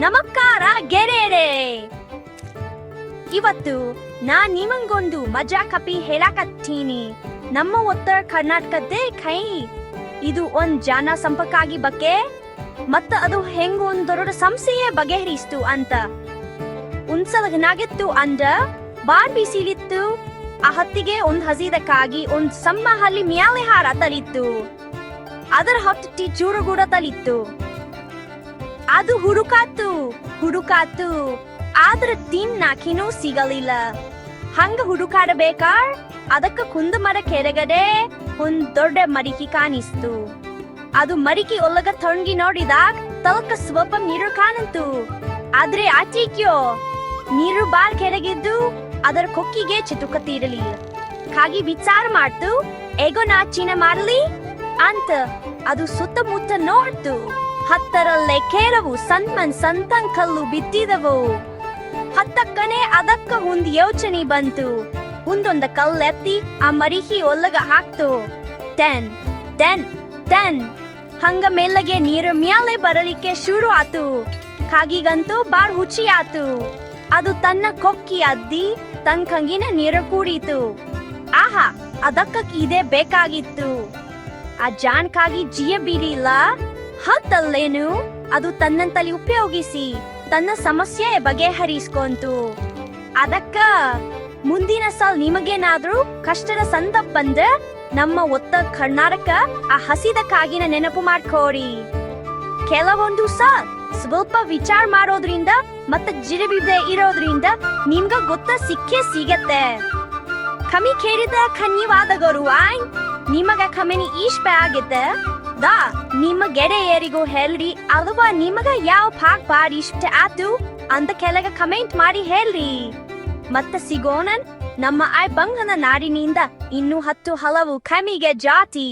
ನಮಸ್ಕಾರ ಗೆಳೆಯರೇ, ಇವತ್ತು ನಾನ್ ನಿಮಗೊಂದು ಮಜಾ ಕಪಿ ಹೇಳಕತ್ತೀನಿ. ನಮ್ಮ ಉತ್ತರ ಕರ್ನಾಟಕದ ಕೈ ಇದು ಒಂದ್ ಜನ ಸಂಪರ್ಕಾಗಿ ಬಗ್ಗೆ ಮತ್ತ ಅದು ಹೆಂಗ್ ಒಂದ್ ದೊಡ್ಡ ಸಮಸ್ಯೆ ಬಗೆಹರಿಸ್ತು ಅಂತ. ಒಂದ್ಸಲ ಏನಾಗಿತ್ತು ಅಂದ್ರ ಬಾಳ್ ಬಿಸಿಲಿತ್ತು. ಆ ಹೊತ್ತಿಗೆ ಒಂದ್ ಹಸಿದಕ್ಕಾಗಿ ಒಂದ್ ಸಣ್ಣ ಹಲ್ಲಿ ಮ್ಯಾಲೆ ಹಾರತಲಿತ್ತು. ಅದರ ಹೊತ್ತಿ ಚೂರುಗೂಡ ತಲಿತ್ತು. ಅದು ಹುಡುಕಾತು ಆದ್ರ ತಿನ್ನಾಕಿನೂ ಸಿಗಲಿಲ್ಲ. ಹಂಗ ಹುಡುಕಾಡಬೇಕಾ ಅದಕ್ಕ ಕುಂದ ಮರ ಕೆಳಗಡೆ ಒಂದ್ ದೊಡ್ಡ ಮರಿಕಿ ಕಾಣಿಸ್ತು. ಅದು ಮರಿಕಿ ಒಳಗ ತೊಣಗಿ ನೋಡಿದಾಗ ತಲಕ ಸ್ವಲ್ಪ ನೀರು ಕಾಣಂತು. ಆದ್ರೆ ಆಚೀಕ್ಯೋ ನೀರು ಬಾಳ್ ಕೆಳಗಿದ್ದು ಅದರ ಕೊಕ್ಕಿಗೆ ಚಿಟುಕತಿರಲಿಲ್ಲ. ಹಾಗೆ ವಿಚಾರ ಮಾಡ್ತು, ಹೇಗೋ ನಾಚಿನ ಮಾಡಲಿ ಅಂತ ಅದು ಸುತ್ತಮುತ್ತ ನೋಡ್ತು. ಹತ್ತರಲ್ಲೇ ಕೆಲವು ಸಣ್ಣ ಕಲ್ಲು ಬಿದ್ದಿದವು. ಹತ್ತಕ್ಕನೆ ಅದಕ್ಕ ಒಂದ್ ಯೋಚನೆ ಬಂತು. ಒಂದೊಂದ ಕಲ್ಲೆತ್ತಿ ಆ ಮರಿಕಿ ಒಳಗ ಹಾಕ್ತು. ಟೆನ್ ಹಂಗ ಮೆಲ್ಲಗೆ ನೀರು ಮ್ಯಾಲೆ ಬರಲಿಕ್ಕೆ ಶುರು ಆತು. ಕಾಗಿಗಂತೂ ಬಾಳ್ ಹುಚ್ಚಿ ಆತು. ಅದು ತನ್ನ ಕೊಕ್ಕಿ ಅದ್ದಿ ತನ್ಕಂಗಿನ ನೀರು ಕುಡಿತು. ಆಹಾ, ಅದಕ್ಕ ಇದೇ ಬೇಕಾಗಿತ್ತು. ಆ ಜಾನ್ಕಾಗಿ ಜಿಯ ಬೀರಿಲ್ಲ. ಹತ್ತಲ್ಲೇನು ಅದು ತನ್ನಂತಲ್ಲಿ ಉಪಯೋಗಿಸಿ ತನ್ನ ಸಮಸ್ಯೆ ಬಗೆಹರಿಸ್ಕೊಂತು. ಅದಕ್ಕ ಮುಂದಿನ ಸಲ ನಿಮಗೇನಾದ್ರೂ ಕಷ್ಟದ ಸಂದರ್ಭ ಬಂದ್ರೆ ನಮ್ಮ ಉತ್ತರ ಕರ್ನಾಟಕ ಆ ಹಸಿದ ಕಾಗಿನ ನೆನಪು ಮಾಡ್ಕೋರಿ. ಕೆಲವೊಂದು ಸ್ವಲ್ಪ ವಿಚಾರ ಮಾಡೋದ್ರಿಂದ ಮತ್ತೆ ಜಿರಬಿದೆ ಇರೋದ್ರಿಂದ ನಿಮ್ಗ ಗೊತ್ತ ಸಿಗತ್ತೆ. ಕಮ್ಮಿ ಕೇಳಿದ ಧನ್ಯವಾದಗಳು. ನಿಮಗ ಕಮೆನಿ ಇಷ್ಟ ಆಗಿದೆ ನಿಮ್ಮ ಗೆಳೆಯರಿಗೂ ಹೇಳ್ರಿ. ಅಲ್ವಾ ನಿಮಗ ಯಾವ ಭಾಗ ಬಾರಿ ಇಷ್ಟ ಆತು ಅಂತ ಕೆಳಗ ಕಮೆಂಟ್ ಮಾಡಿ ಹೇಳ್ರಿ. ಮತ್ತೆ ಸಿಗೋಣ ನಮ್ಮ ಬಂಗನ ನಾಡಿನಿಂದ ಇನ್ನೂ 10 ಹಲವು ಕಮಿಗೆ ಜಾತಿ.